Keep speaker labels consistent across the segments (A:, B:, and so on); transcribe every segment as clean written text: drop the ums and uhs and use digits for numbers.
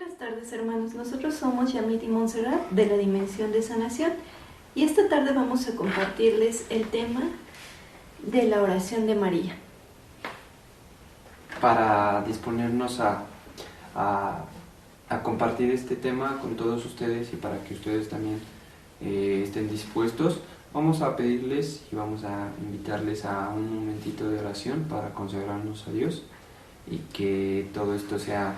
A: Buenas tardes, hermanos. Nosotros somos Yamit y Montserrat de la Dimensión de Sanación y esta tarde vamos a compartirles el tema de la oración de María.
B: Para disponernos a compartir este tema con todos ustedes y para que ustedes también estén dispuestos, vamos a pedirles y vamos a invitarles a un momentito de oración para consagrarnos a Dios y que todo esto sea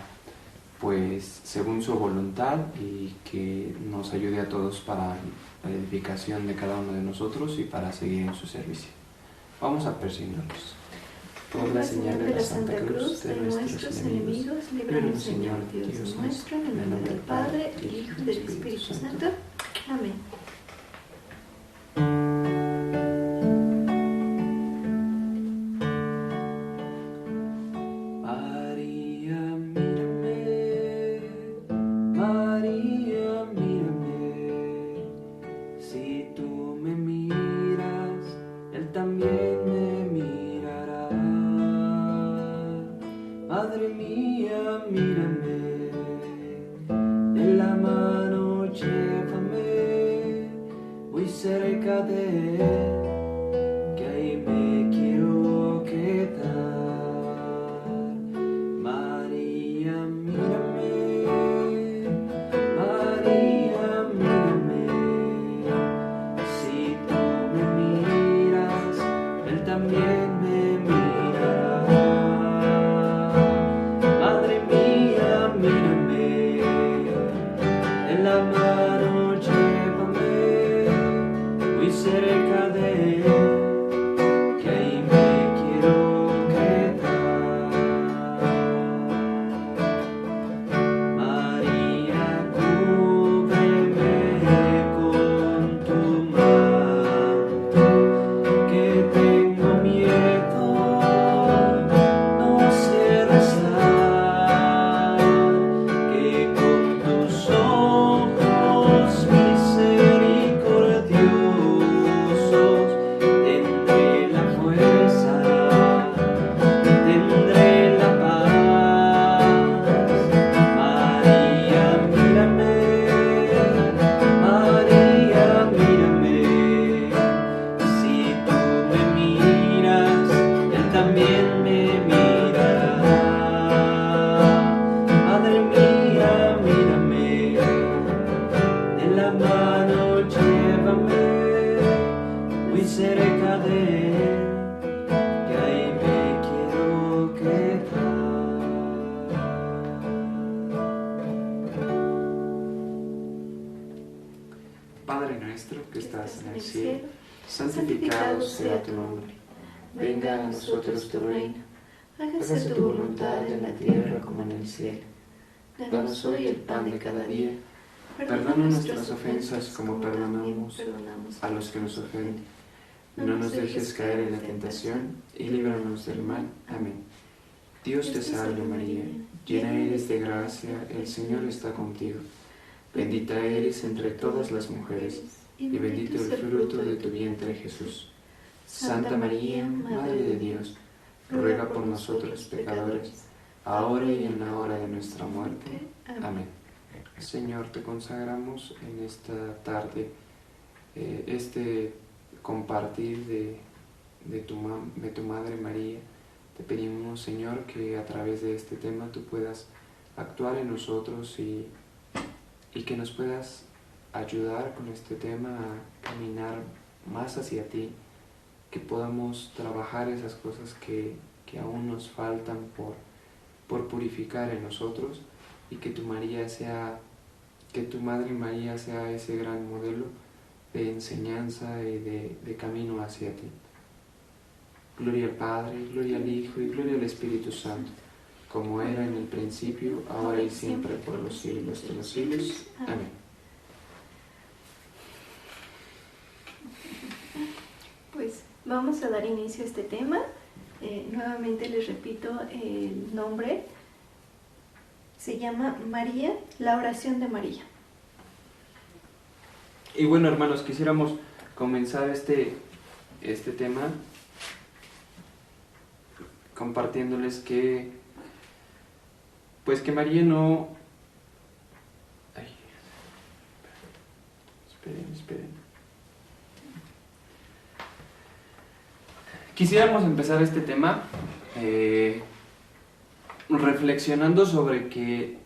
B: pues según su voluntad y que nos ayude a todos para la edificación de cada uno de nosotros y para seguir en su servicio. Vamos a persignarnos.
A: Por la señal de la Santa Cruz de nuestros enemigos, líbranos, Señor Dios nuestro, en el nombre del Padre, del Hijo y del Espíritu Santo. Amén.
B: Madre mía, mírame, en la mano llévame, muy cerca de él, que ahí me quiero quedar. María, mírame, María, mírame, si tú me miras, él también me mirará. La mano llévame muy cerca de él, que ahí me quiero quedar. María, cúbreme con tu manto, que tengo miedo, no sé rezar, que con tus ojos cerca de él, que ahí me quiero quedar. Padre nuestro que estás en el cielo, santificado sea tu nombre. Venga a nosotros tu reino. Hágase tu voluntad en la tierra como en el cielo. Danos hoy el pan de cada día. Perdona nuestras ofensas como perdonamos a los que nos ofenden. No nos dejes caer en la tentación y líbranos del mal. Amén. Dios te salve María, llena eres de gracia, el Señor está contigo. Bendita eres entre todas las mujeres y bendito el fruto de tu vientre Jesús. Santa María, Madre de Dios, ruega por nosotros pecadores, ahora y en la hora de nuestra muerte. Amén. Señor, te consagramos en esta tarde compartir de tu Madre María. Te pedimos, Señor, que a través de este tema tú puedas actuar en nosotros y que nos puedas ayudar con este tema a caminar más hacia ti, que podamos trabajar esas cosas que aún nos faltan por purificar en nosotros y que tu Madre María sea ese gran modelo de enseñanza y de camino hacia ti. Gloria al Padre, gloria al Hijo y gloria al Espíritu Santo, como era en el principio, ahora y siempre, por los siglos de los siglos. Amén.
A: Pues vamos a dar inicio a este tema. Nuevamente les repito el nombre. Se llama María, la oración de María.
B: Y bueno, hermanos, quisiéramos comenzar este tema compartiéndoles que María no Quisiéramos empezar este tema reflexionando sobre que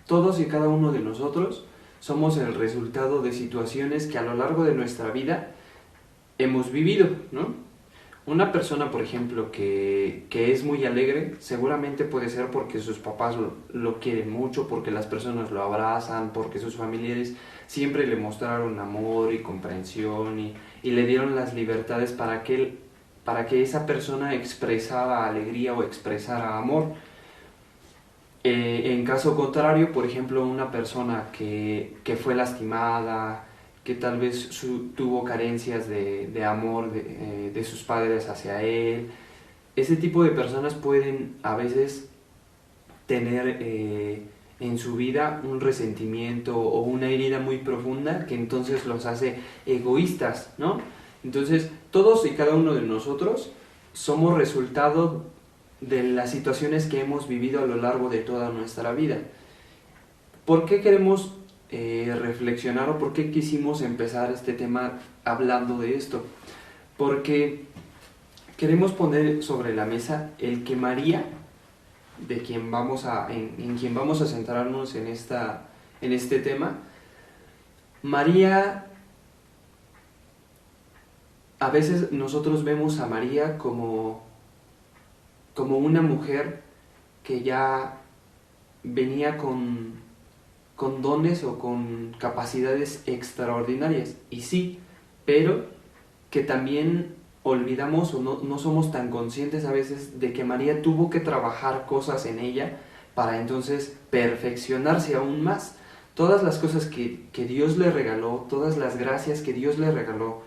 B: todos y cada uno de nosotros somos el resultado de situaciones que a lo largo de nuestra vida hemos vivido, ¿no? Una persona, por ejemplo, que es muy alegre, seguramente puede ser porque sus papás lo quieren mucho, porque las personas lo abrazan, porque sus familiares siempre le mostraron amor y comprensión y le dieron las libertades para que esa persona expresara alegría o expresara amor. En caso contrario, por ejemplo, una persona que fue lastimada, que tal vez tuvo carencias de amor de sus padres hacia él, ese tipo de personas pueden a veces tener en su vida un resentimiento o una herida muy profunda que entonces los hace egoístas, ¿no? Entonces, todos y cada uno de nosotros somos resultado de las situaciones que hemos vivido a lo largo de toda nuestra vida. ¿Por qué queremos reflexionar o por qué quisimos empezar este tema hablando de esto? Porque queremos poner sobre la mesa el que María, en quien vamos a centrarnos en este tema, María, a veces nosotros vemos a María como una mujer que ya venía con dones o con capacidades extraordinarias, y sí, pero que también olvidamos o no somos tan conscientes a veces de que María tuvo que trabajar cosas en ella para entonces perfeccionarse aún más. Todas las cosas que Dios le regaló, todas las gracias que Dios le regaló,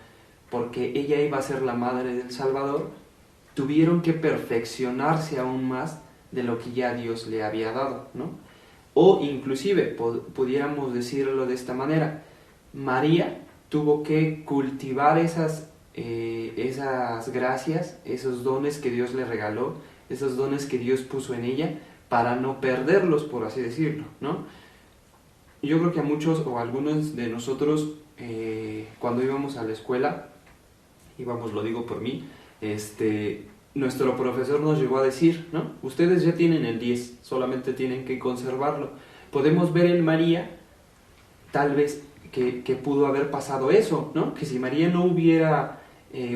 B: porque ella iba a ser la madre del Salvador, tuvieron que perfeccionarse aún más de lo que ya Dios le había dado, ¿no? O inclusive, pudiéramos decirlo de esta manera, María tuvo que cultivar esas gracias, esos dones que Dios le regaló, esos dones que Dios puso en ella, para no perderlos, por así decirlo, ¿no? Yo creo que a muchos o a algunos de nosotros, cuando íbamos a la escuela, lo digo por mí, nuestro profesor nos llegó a decir, ¿no? Ustedes ya tienen el 10, solamente tienen que conservarlo. Podemos ver en María, tal vez, que pudo haber pasado eso, ¿no? Que si María no hubiera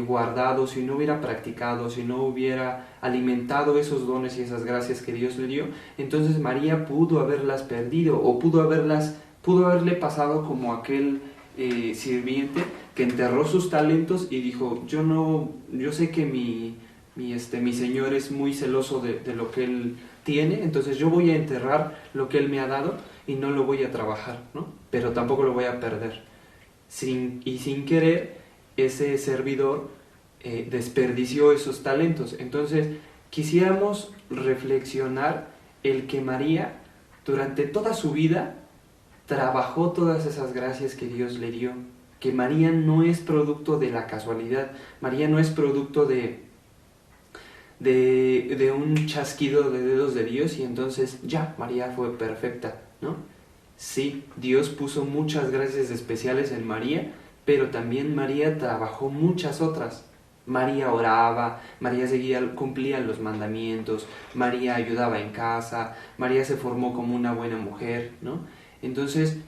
B: guardado, si no hubiera practicado, si no hubiera alimentado esos dones y esas gracias que Dios le dio, entonces María pudo haberlas perdido, o pudo haberle pasado como aquel sirviente que enterró sus talentos y dijo, yo sé que mi Señor es muy celoso de lo que Él tiene, entonces yo voy a enterrar lo que Él me ha dado y no lo voy a trabajar, ¿no? Pero tampoco lo voy a perder. Sin querer, ese servidor desperdició esos talentos. Entonces, quisiéramos reflexionar el que María, durante toda su vida, trabajó todas esas gracias que Dios le dio. Que María no es producto de la casualidad, María no es producto de un chasquido de dedos de Dios y entonces ya, María fue perfecta, ¿no? Sí, Dios puso muchas gracias especiales en María, pero también María trabajó muchas otras. María oraba, María cumplía los mandamientos, María ayudaba en casa, María se formó como una buena mujer, ¿no? Entonces,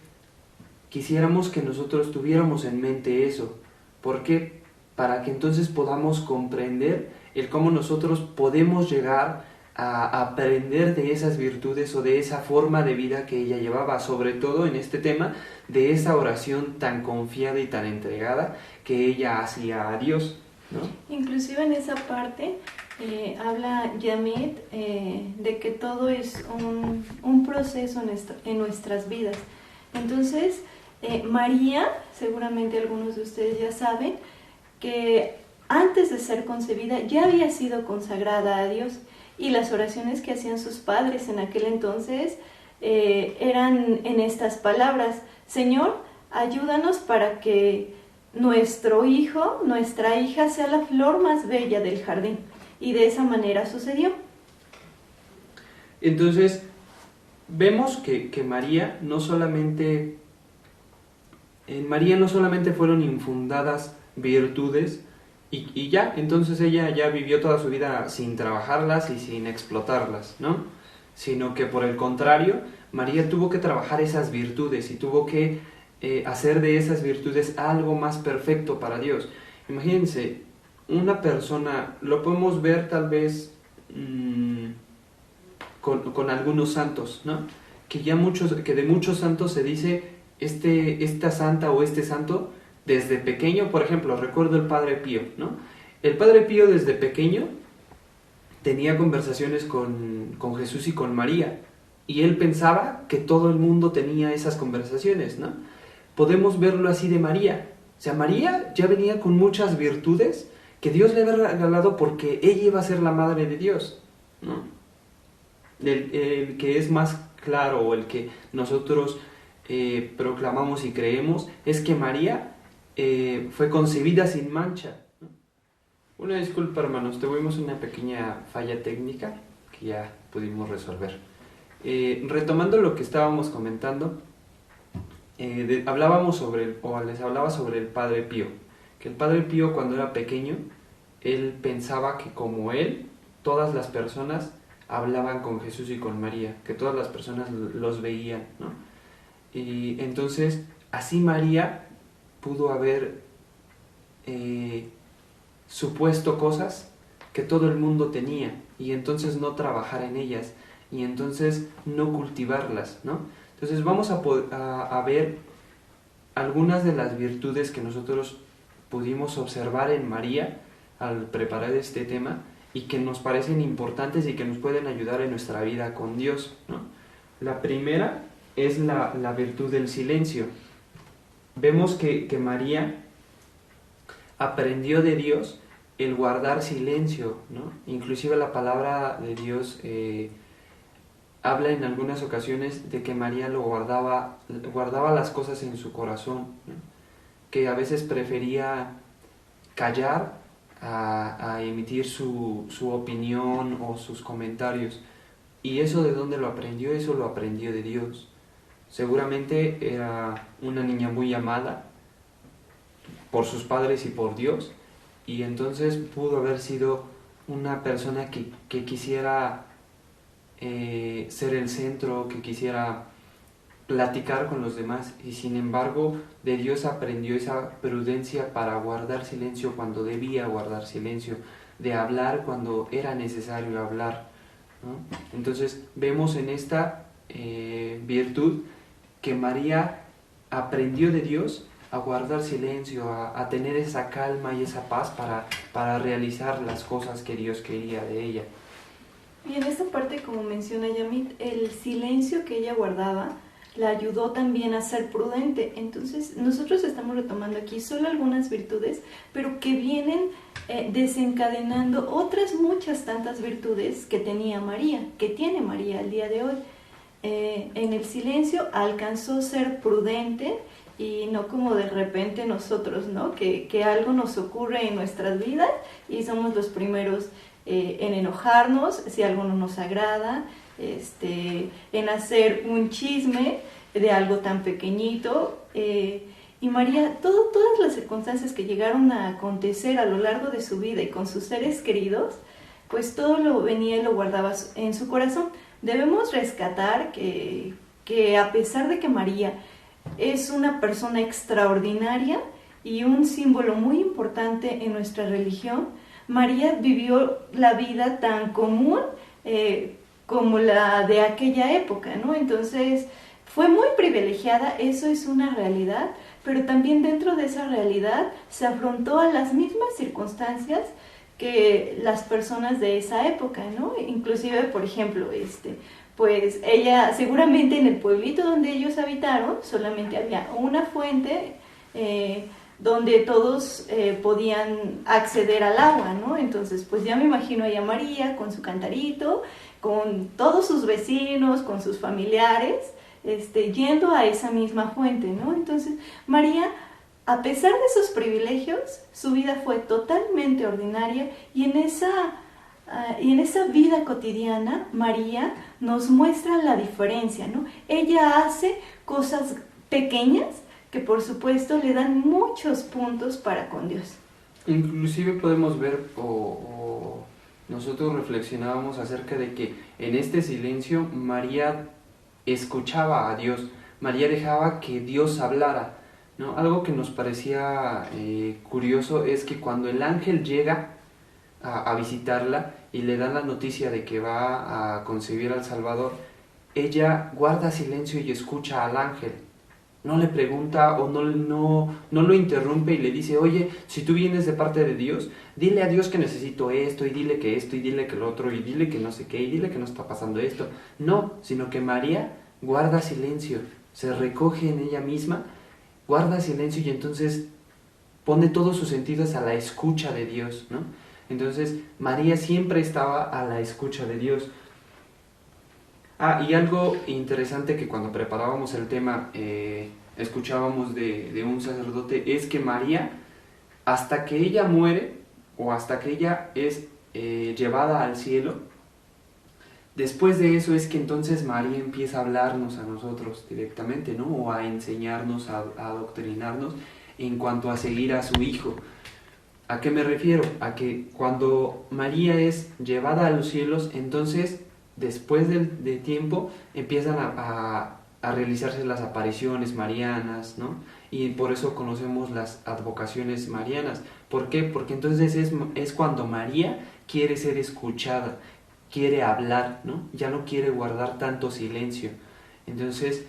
B: quisiéramos que nosotros tuviéramos en mente eso. ¿Por qué? Para que entonces podamos comprender el cómo nosotros podemos llegar a aprender de esas virtudes o de esa forma de vida que ella llevaba, sobre todo en este tema de esa oración tan confiada y tan entregada que ella hacía a Dios, ¿no?
A: Inclusive en esa parte habla Yamit de que todo es un proceso en nuestras vidas. Entonces, María, seguramente algunos de ustedes ya saben, que antes de ser concebida ya había sido consagrada a Dios, y las oraciones que hacían sus padres en aquel entonces eran en estas palabras: Señor, ayúdanos para que nuestro hijo, nuestra hija sea la flor más bella del jardín. Y de esa manera sucedió.
B: Entonces, vemos que en María no solamente fueron infundadas virtudes y ya, entonces ella ya vivió toda su vida sin trabajarlas y sin explotarlas, ¿no? Sino que por el contrario, María tuvo que trabajar esas virtudes y tuvo que hacer de esas virtudes algo más perfecto para Dios. Imagínense, una persona, lo podemos ver tal vez con algunos santos, ¿no? Que de muchos santos se dice esta santa o este santo desde pequeño. Por ejemplo, recuerdo el Padre Pío, ¿no? El Padre Pío desde pequeño tenía conversaciones con Jesús y con María, y él pensaba que todo el mundo tenía esas conversaciones, ¿no? Podemos verlo así de María. O sea, María ya venía con muchas virtudes que Dios le había regalado porque ella iba a ser la madre de Dios, ¿no? El que es más claro, o el que nosotros proclamamos y creemos, es que María fue concebida sin mancha. Una disculpa, hermanos, tuvimos una pequeña falla técnica que ya pudimos resolver. Retomando lo que estábamos comentando, les hablaba sobre el Padre Pío, que el Padre Pío, cuando era pequeño, él pensaba que como él, todas las personas hablaban con Jesús y con María, que todas las personas los veían, ¿no? Y entonces, así María pudo haber supuesto cosas que todo el mundo tenía, y entonces no trabajar en ellas, y entonces no cultivarlas, ¿no? Entonces vamos a ver algunas de las virtudes que nosotros pudimos observar en María al preparar este tema, y que nos parecen importantes y que nos pueden ayudar en nuestra vida con Dios, ¿no? La primera es la virtud del silencio. Vemos que María aprendió de Dios el guardar silencio, ¿no? Inclusive la palabra de Dios habla en algunas ocasiones de que María guardaba las cosas en su corazón, ¿no? Que a veces prefería callar a emitir su opinión o sus comentarios. ¿Y eso de dónde lo aprendió? Eso lo aprendió de Dios. Seguramente era una niña muy amada por sus padres y por Dios, y entonces pudo haber sido una persona que quisiera ser el centro, que quisiera platicar con los demás, y sin embargo de Dios aprendió esa prudencia para guardar silencio cuando debía guardar silencio, de hablar cuando era necesario hablar, ¿no? Entonces vemos en esta virtud que María aprendió de Dios a guardar silencio, a tener esa calma y esa paz para realizar las cosas que Dios quería de ella.
A: Y en esta parte, como menciona Yamit, el silencio que ella guardaba la ayudó también a ser prudente. Entonces nosotros estamos retomando aquí solo algunas virtudes, pero que vienen desencadenando otras muchas tantas virtudes que tenía María, que tiene María al día de hoy. En el silencio alcanzó ser prudente, y no como de repente nosotros, ¿no? Que algo nos ocurre en nuestras vidas y somos los primeros en enojarnos si algo no nos agrada, en hacer un chisme de algo tan pequeñito. Y María, todas las circunstancias que llegaron a acontecer a lo largo de su vida y con sus seres queridos, pues todo lo venía y lo guardaba en su corazón. Debemos rescatar que a pesar de que María es una persona extraordinaria y un símbolo muy importante en nuestra religión, María vivió la vida tan común como la de aquella época, ¿no? Entonces fue muy privilegiada, eso es una realidad, pero también dentro de esa realidad se afrontó a las mismas circunstancias que las personas de esa época, ¿no? Inclusive, por ejemplo, pues ella, seguramente en el pueblito donde ellos habitaron, solamente había una fuente donde todos podían acceder al agua, ¿no? Entonces, pues ya me imagino a María con su cantarito, con todos sus vecinos, con sus familiares, yendo a esa misma fuente, ¿no? Entonces, María, a pesar de sus privilegios, su vida fue totalmente ordinaria, y en esa vida cotidiana, María nos muestra la diferencia, ¿no? Ella hace cosas pequeñas que por supuesto le dan muchos puntos para con Dios.
B: Inclusive podemos ver o nosotros reflexionábamos acerca de que en este silencio María escuchaba a Dios, María dejaba que Dios hablara, ¿no? Algo que nos parecía curioso es que cuando el ángel llega a visitarla y le dan la noticia de que va a concebir al Salvador, ella guarda silencio y escucha al ángel. No le pregunta o no lo interrumpe y le dice, oye, si tú vienes de parte de Dios, dile a Dios que necesito esto, y dile que esto, y dile que lo otro, y dile que no sé qué, y dile que no está pasando esto. No, sino que María guarda silencio, se recoge en ella misma, guarda silencio y entonces pone todos sus sentidos a la escucha de Dios, ¿no? Entonces María siempre estaba a la escucha de Dios. Y algo interesante que cuando preparábamos el tema escuchábamos de un sacerdote es que María, hasta que ella muere o hasta que ella es llevada al cielo, después de eso es que entonces María empieza a hablarnos a nosotros directamente, ¿no? O a enseñarnos, a adoctrinarnos en cuanto a seguir a su Hijo. ¿A qué me refiero? A que cuando María es llevada a los cielos, entonces después de tiempo empiezan a realizarse las apariciones marianas, ¿no? Y por eso conocemos las advocaciones marianas. ¿Por qué? Porque entonces es cuando María quiere ser escuchada, quiere hablar, ¿no? Ya no quiere guardar tanto silencio. Entonces,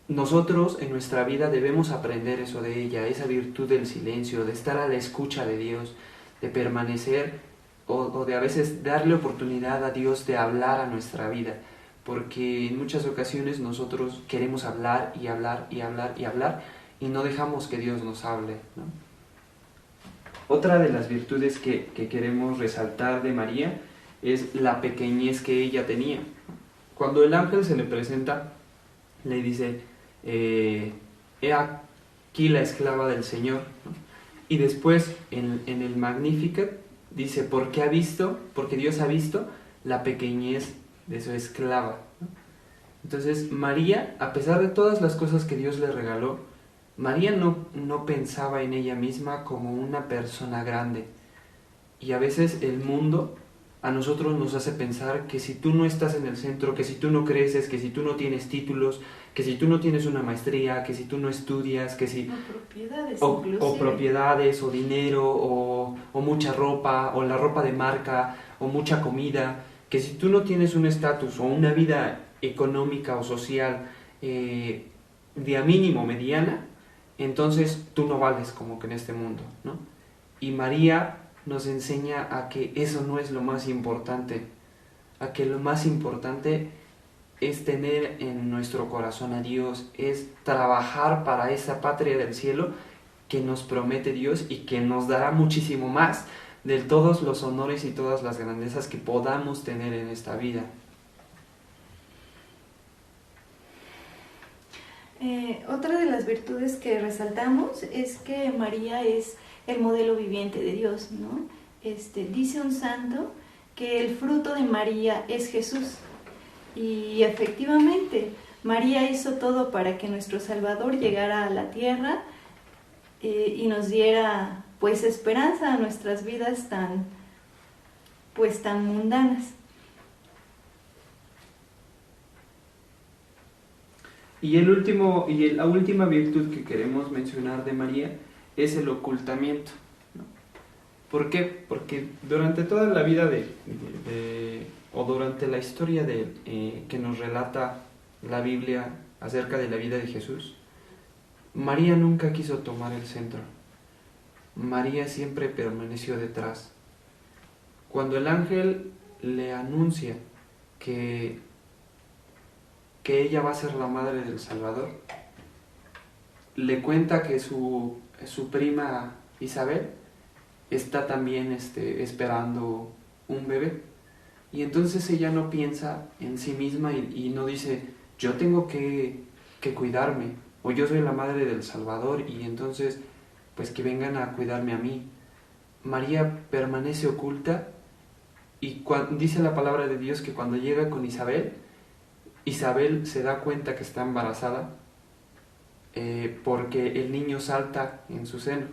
B: nosotros en nuestra vida debemos aprender eso de ella, esa virtud del silencio, de estar a la escucha de Dios, de permanecer o de a veces darle oportunidad a Dios de hablar a nuestra vida, porque en muchas ocasiones nosotros queremos hablar y hablar y hablar y hablar y no dejamos que Dios nos hable, ¿no? Otra de las virtudes que queremos resaltar de María es la pequeñez que ella tenía. Cuando el ángel se le presenta, le dice, he aquí la esclava del Señor, ¿no? Y después en el Magnificat dice, porque Dios ha visto la pequeñez de su esclava, ¿no? Entonces María, a pesar de todas las cosas que Dios le regaló, María no pensaba en ella misma como una persona grande. Y a veces el mundo a nosotros nos hace pensar que si tú no estás en el centro, que si tú no creces, que si tú no tienes títulos, que si tú no tienes una maestría, que si tú no estudias, que si... O propiedades, o dinero, o mucha ropa, o la ropa de marca, o mucha comida, que si tú no tienes un estatus o una vida económica o social de a mínimo mediana, entonces tú no vales como que en este mundo, ¿no? Y María nos enseña a que eso no es lo más importante, a que lo más importante es tener en nuestro corazón a Dios, es trabajar para esa patria del cielo que nos promete Dios y que nos dará muchísimo más de todos los honores y todas las grandezas que podamos tener en esta vida.
A: Otra de las virtudes que resaltamos es que María es el modelo viviente de Dios, ¿no? Dice un santo que el fruto de María es Jesús. Y efectivamente, María hizo todo para que nuestro Salvador llegara a la tierra y nos diera pues esperanza a nuestras vidas tan mundanas.
B: Y la última virtud que queremos mencionar de María es el ocultamiento, ¿no? ¿Por qué? Porque durante toda la vida o durante la historia que nos relata la Biblia acerca de la vida de Jesús, María nunca quiso tomar el centro. María siempre permaneció detrás. Cuando el ángel le anuncia que ella va a ser la madre del Salvador, le cuenta que su prima Isabel está también esperando un bebé. Y entonces ella no piensa en sí misma y no dice, yo tengo que cuidarme, o yo soy la madre del Salvador y entonces pues que vengan a cuidarme a mí. María permanece oculta y dice la palabra de Dios que cuando llega con Isabel se da cuenta que está embarazada porque el niño salta en su seno.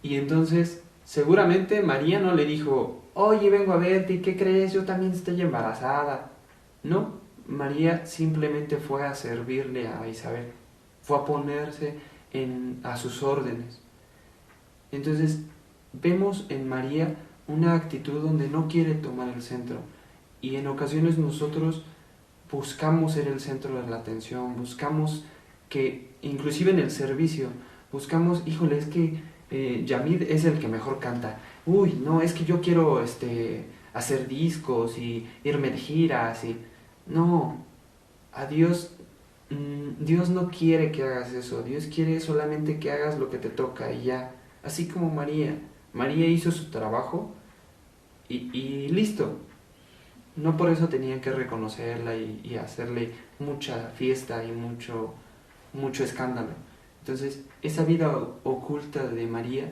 B: Y entonces, seguramente María no le dijo, oye, vengo a verte, ¿y qué crees? Yo también estoy embarazada. No, María simplemente fue a servirle a Isabel, fue a ponerse a sus órdenes. Entonces, vemos en María una actitud donde no quiere tomar el centro. Y en ocasiones nosotros buscamos ser el centro de la atención, buscamos que, inclusive en el servicio, buscamos, híjole, es que Yamid es el que mejor canta. Uy, no, es que yo quiero hacer discos y irme de giras. No, a Dios, Dios no quiere que hagas eso. Dios quiere solamente que hagas lo que te toca y ya. Así como María. María hizo su trabajo y listo. No por eso tenían que reconocerla y hacerle mucha fiesta y mucho escándalo. Entonces, esa vida oculta de María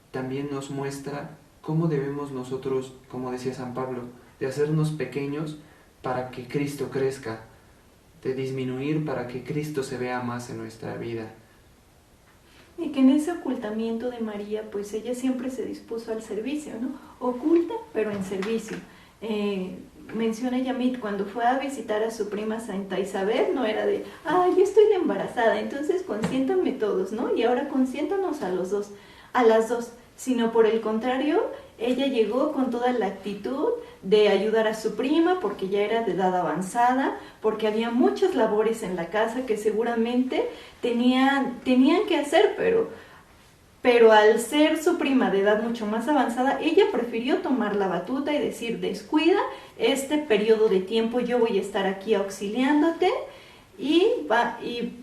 B: también nos muestra cómo debemos nosotros, como decía San Pablo, de hacernos pequeños para que Cristo crezca, de disminuir para que Cristo se vea más en nuestra vida.
A: Y que en ese ocultamiento de María, pues ella siempre se dispuso al servicio, ¿no? Oculta, pero en servicio. Menciona Yamit, cuando fue a visitar a su prima Santa Isabel, no era de, yo estoy embarazada, entonces consiéntanme todos, ¿no? Y ahora consiéntanos a las dos, sino por el contrario, ella llegó con toda la actitud de ayudar a su prima porque ya era de edad avanzada, porque había muchas labores en la casa que seguramente tenían que hacer, pero al ser su prima de edad mucho más avanzada, ella prefirió tomar la batuta y decir, descuida, este periodo de tiempo yo voy a estar aquí auxiliándote y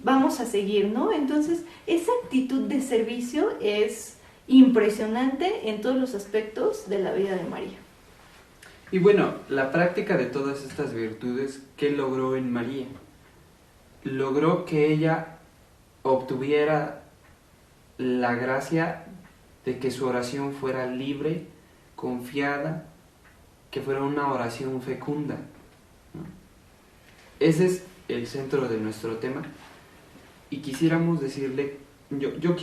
A: vamos a seguir, ¿no? Entonces, esa actitud de servicio es impresionante en todos los aspectos de la vida de María.
B: Y bueno, la práctica de todas estas virtudes, ¿qué logró en María? Logró que ella obtuviera la gracia de que su oración fuera libre, confiada, que fuera una oración fecunda, ¿no? Ese es el centro de nuestro tema y quisiéramos decirle, yo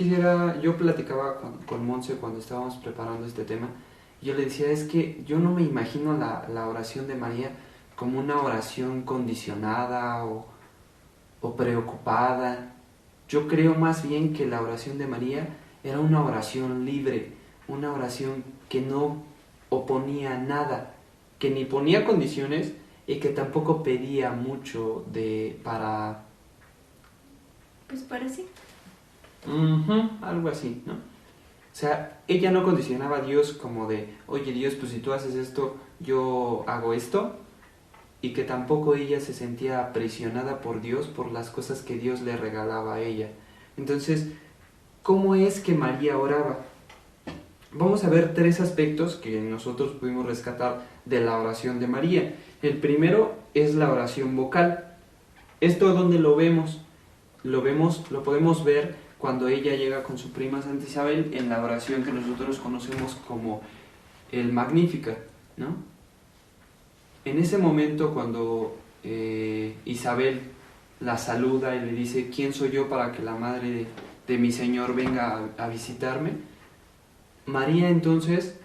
B: platicaba con Monse cuando estábamos preparando este tema, y yo le decía, es que yo no me imagino la oración de María como una oración condicionada o preocupada. Yo creo más bien que la oración de María era una oración libre, una oración que no oponía nada, que ni ponía condiciones y que tampoco pedía mucho para...
A: Pues para sí.
B: Algo así, ¿no? O sea, ella no condicionaba a Dios como de, oye Dios, pues si tú haces esto, yo hago esto, y que tampoco ella se sentía presionada por Dios por las cosas que Dios le regalaba a ella. Entonces, ¿cómo es que María oraba? Vamos a ver 3 aspectos que nosotros pudimos rescatar de la oración de María. El primero es la oración vocal. ¿Esto dónde lo vemos? Lo podemos ver cuando ella llega con su prima Santa Isabel en la oración que nosotros conocemos como el Magnificat, ¿no? En ese momento cuando Isabel la saluda y le dice, ¿quién soy yo para que la madre de mi Señor venga a visitarme? María entonces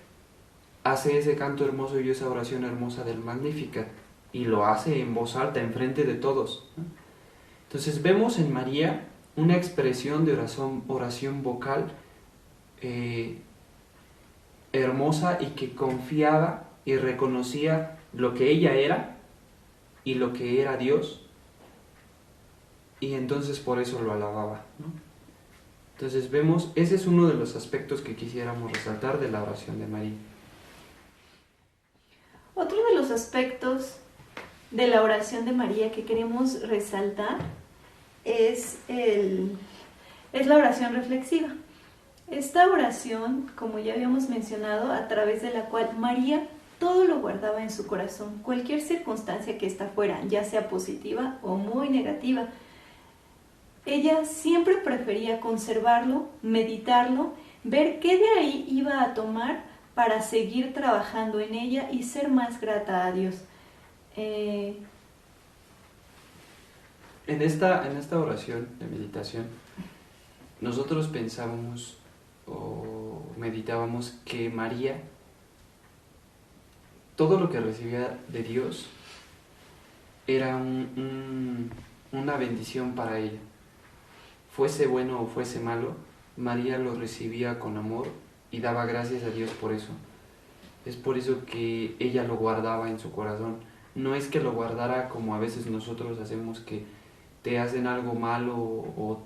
B: hace ese canto hermoso y esa oración hermosa del Magnificat, y lo hace en voz alta, enfrente de todos, ¿no? Entonces vemos en María una expresión de oración vocal hermosa y que confiaba y reconocía lo que ella era y lo que era Dios, y entonces por eso lo alababa, ¿no? Entonces vemos, ese es uno de los aspectos que quisiéramos resaltar de la oración de María.
A: Otro de los aspectos de la oración de María que queremos resaltar es la oración reflexiva. Esta oración, como ya habíamos mencionado, a través de la cual María todo lo guardaba en su corazón, cualquier circunstancia que ésta fuera, ya sea positiva o muy negativa. Ella siempre prefería conservarlo, meditarlo, ver qué de ahí iba a tomar para seguir trabajando en ella y ser más grata a Dios.
B: En esta oración de meditación, nosotros pensamos, o meditábamos que María, todo lo que recibía de Dios era una bendición para ella. Fuese bueno o fuese malo, María lo recibía con amor y daba gracias a Dios por eso. Es por eso que ella lo guardaba en su corazón. No es que lo guardara como a veces nosotros hacemos, que te hacen algo malo o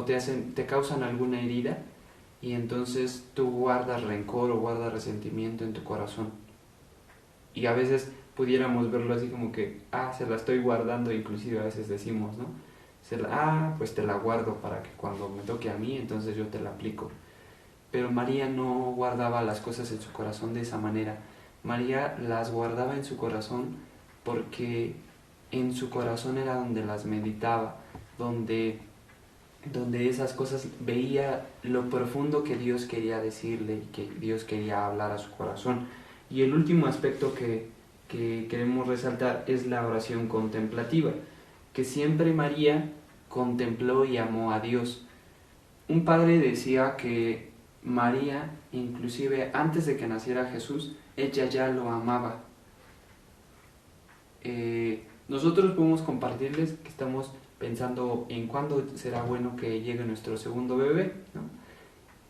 B: te causan alguna herida y entonces tú guardas rencor o guardas resentimiento en tu corazón. Y a veces pudiéramos verlo así como que, se la estoy guardando, inclusive a veces decimos, ¿no? Pues te la guardo para que cuando me toque a mí, entonces yo te la aplico. Pero María no guardaba las cosas en su corazón de esa manera. María las guardaba en su corazón porque en su corazón era donde las meditaba, donde esas cosas veía lo profundo que Dios quería decirle y que Dios quería hablar a su corazón. Y el último aspecto que queremos resaltar es la oración contemplativa, que siempre María contempló y amó a Dios. Un padre decía que María, inclusive antes de que naciera Jesús, ella ya lo amaba. Nosotros podemos compartirles que estamos pensando en cuándo será bueno que llegue nuestro segundo bebé, ¿no?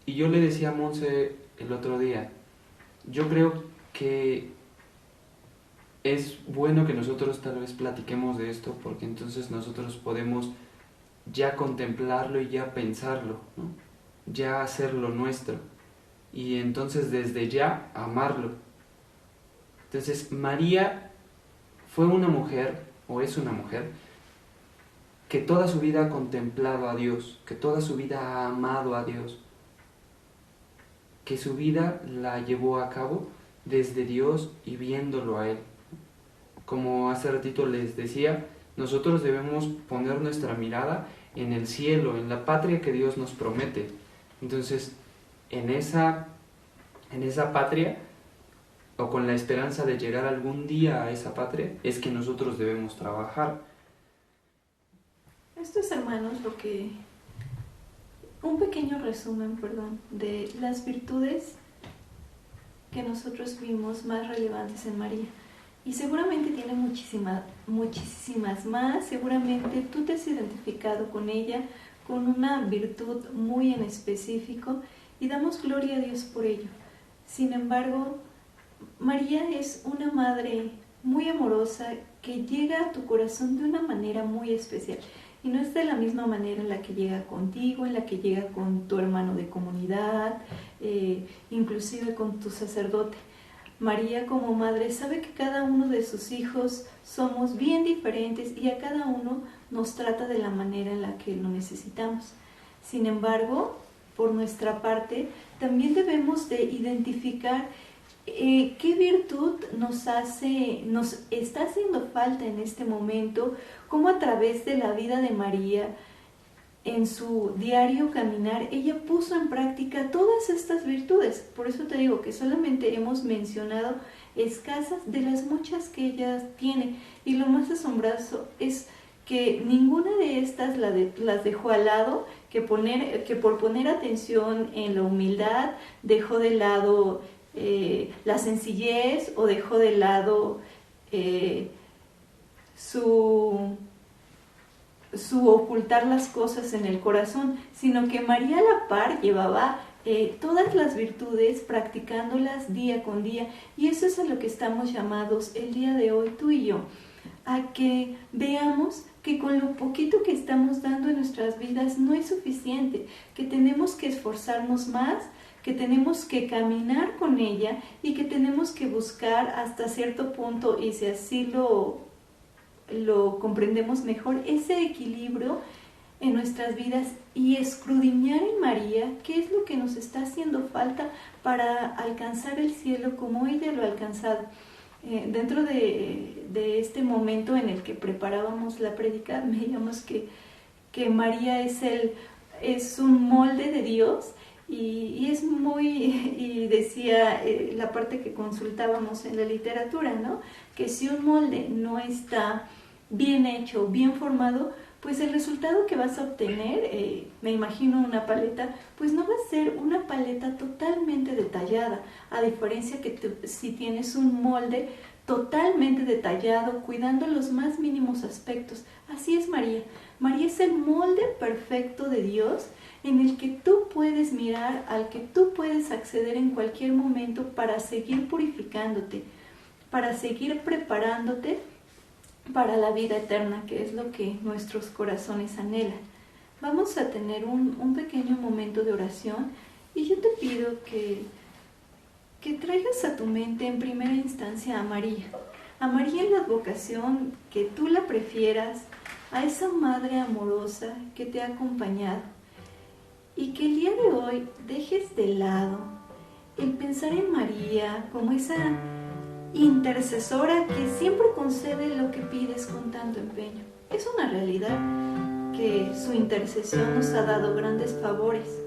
B: Y yo le decía a Monse el otro día, yo creo que es bueno que nosotros tal vez platiquemos de esto, porque entonces nosotros podemos ya contemplarlo y ya pensarlo, ¿no? Ya hacerlo nuestro, y entonces desde ya amarlo. Entonces María fue una mujer, o es una mujer, que toda su vida ha contemplado a Dios, que toda su vida ha amado a Dios, que su vida la llevó a cabo desde Dios y viéndolo a Él. Como hace ratito les decía, nosotros debemos poner nuestra mirada en el cielo, en la patria que Dios nos promete. Entonces, en esa patria, o con la esperanza de llegar algún día a esa patria, es que nosotros debemos trabajar.
A: Esto es, hermanos, un pequeño resumen, de las virtudes que nosotros vimos más relevantes en María. Y seguramente tiene muchísimas más. Seguramente tú te has identificado con ella, con una virtud muy en específico, y damos gloria a Dios por ello. Sin embargo, María es una madre muy amorosa que llega a tu corazón de una manera muy especial. Y no es de la misma manera en la que llega contigo, en la que llega con tu hermano de comunidad, inclusive con tu sacerdote. María, como madre, sabe que cada uno de sus hijos somos bien diferentes y a cada uno nos trata de la manera en la que lo necesitamos. Sin embargo, por nuestra parte, también debemos de identificar qué virtud nos está haciendo falta en este momento, cómo a través de la vida de María, en su diario caminar, ella puso en práctica todas estas virtudes. Por eso te digo que solamente hemos mencionado escasas de las muchas que ella tiene. Y lo más asombroso es que ninguna de estas las dejó al lado, que por poner atención en la humildad dejó de lado la sencillez, o dejó de lado su ocultar las cosas en el corazón, sino que María a la par llevaba todas las virtudes, practicándolas día con día. Y eso es a lo que estamos llamados el día de hoy, tú y yo, a que veamos que con lo poquito que estamos dando en nuestras vidas no es suficiente, que tenemos que esforzarnos más, que tenemos que caminar con ella y que tenemos que buscar hasta cierto punto, y si así lo comprendemos mejor, ese equilibrio en nuestras vidas, y escudriñar en María qué es lo que nos está haciendo falta para alcanzar el cielo como ella lo ha alcanzado. Dentro de este momento en el que preparábamos la prédica, veíamos que María es un molde de Dios, y es y decía la parte que consultábamos en la literatura, ¿no? Que si un molde no está bien hecho, bien formado, pues el resultado que vas a obtener, me imagino una paleta, pues no va a ser una paleta totalmente detallada, a diferencia que si tienes un molde totalmente detallado, cuidando los más mínimos aspectos. Así es María. María es el molde perfecto de Dios en el que tú puedes mirar, al que tú puedes acceder en cualquier momento para seguir purificándote, para seguir preparándote para la vida eterna, que es lo que nuestros corazones anhelan. Vamos a tener un pequeño momento de oración y yo te pido que traigas a tu mente en primera instancia a María en la advocación que tú la prefieras, a esa madre amorosa que te ha acompañado, y que el día de hoy dejes de lado el pensar en María como esa intercesora que siempre concede lo que pides con tanto empeño. Es una realidad que su intercesión nos ha dado grandes favores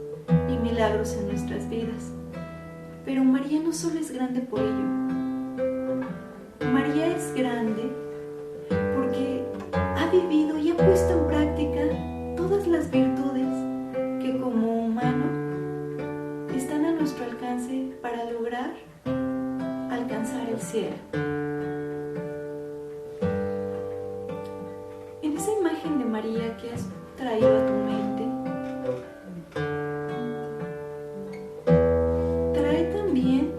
A: y milagros en nuestras vidas. Pero María no solo es grande por ello. María es grande porque ha vivido y ha puesto en práctica todas las virtudes que como humano están a nuestro alcance para lograr alcanzar el cielo. En esa imagen de María que has traído a tu mente, trae también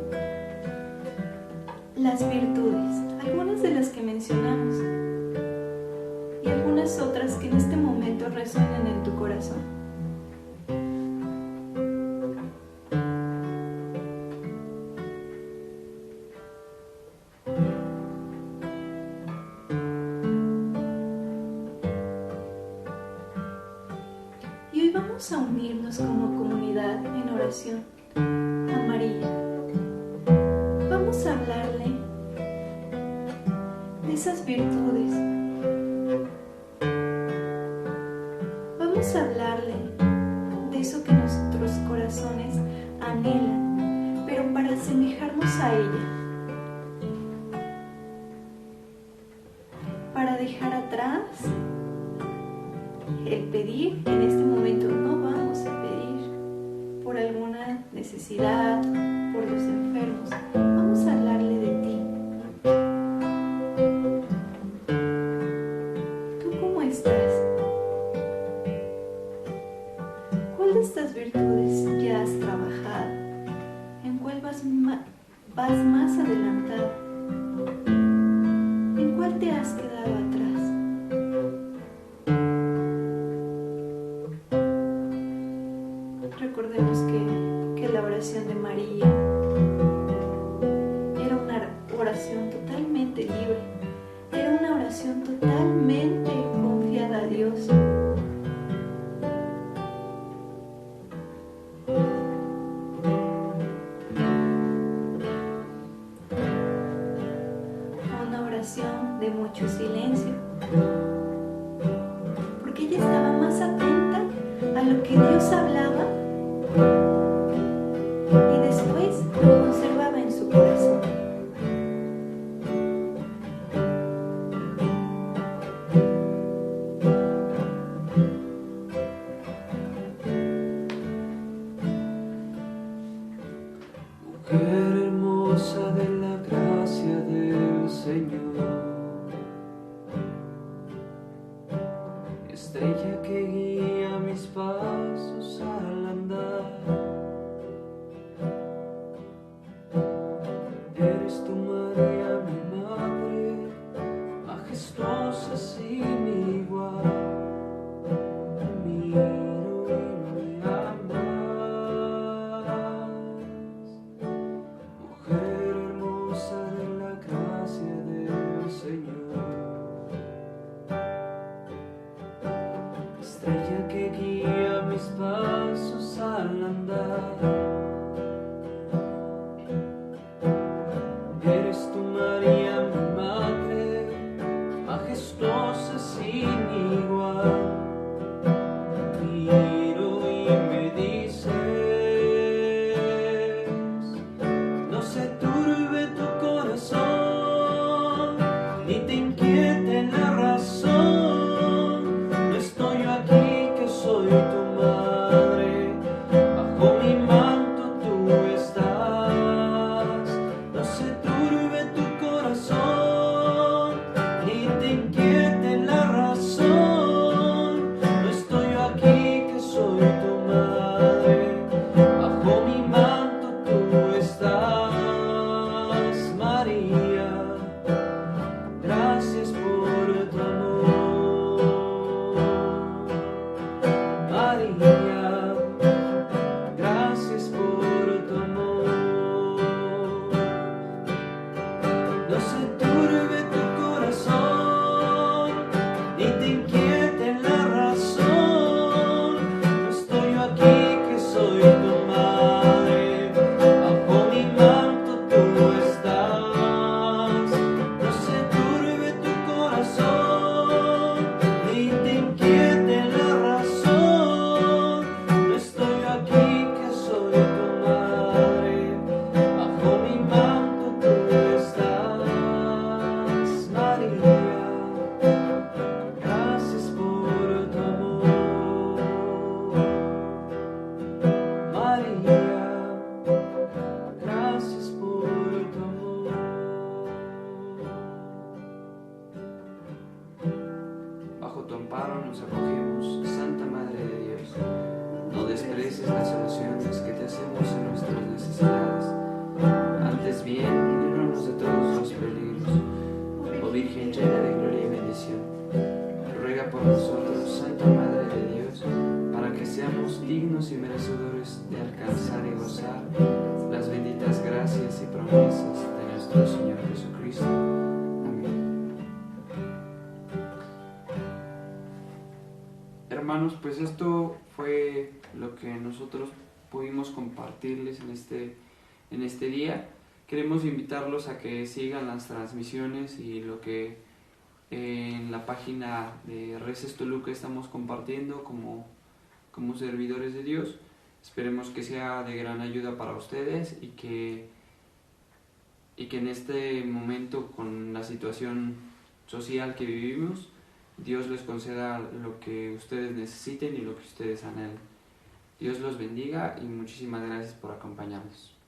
A: las virtudes, algunas de las que mencionamos y algunas otras que en este momento resuenan en tu corazón. Y hoy vamos a unirnos como comunidad en oración a María. Vamos a hablarle de esas virtudes. Vamos a hablarle de eso que nuestros corazones anhelan, pero para asemejarnos a ella, para dejar atrás el pedir. En este momento no vamos a pedir por alguna necesidad, por los enfermos. Vamos a hablarle de ti. ¿Tú cómo estás? ¿Cuál de estas virtudes ya has trabajado? ¿En cuál vas más adelantada? ¿En cuál te has quedado atrás? Recordemos que la oración de María era una oración totalmente libre, era una oración totalmente confiada a Dios. Una oración de mucho silencio, porque ella estaba más atenta a lo que Dios hablaba y después lo conservaba en su corazón.
B: Mujer hermosa de la gracia del Señor, estrella que guía mis pasos al andar, amparo nos acogemos, Santa Madre de Dios. No desprecies las oraciones que te hacemos en nuestras necesidades. Antes bien, líbranos de todos los peligros. Oh Virgen llena de gloria y bendición, ruega por nosotros, Santa Madre de Dios, para que seamos dignos y merecedores de alcanzar y gozar las benditas gracias y promesas de nuestro Señor Jesucristo. Amén. Hermanos, pues esto fue lo que nosotros pudimos compartirles en este día. Queremos invitarlos a que sigan las transmisiones y lo que en la página de Reces Toluca estamos compartiendo como servidores de Dios. Esperemos que sea de gran ayuda para ustedes y que en este momento, con la situación social que vivimos, Dios les conceda lo que ustedes necesiten y lo que ustedes anhelen. Dios los bendiga y muchísimas gracias por acompañarnos.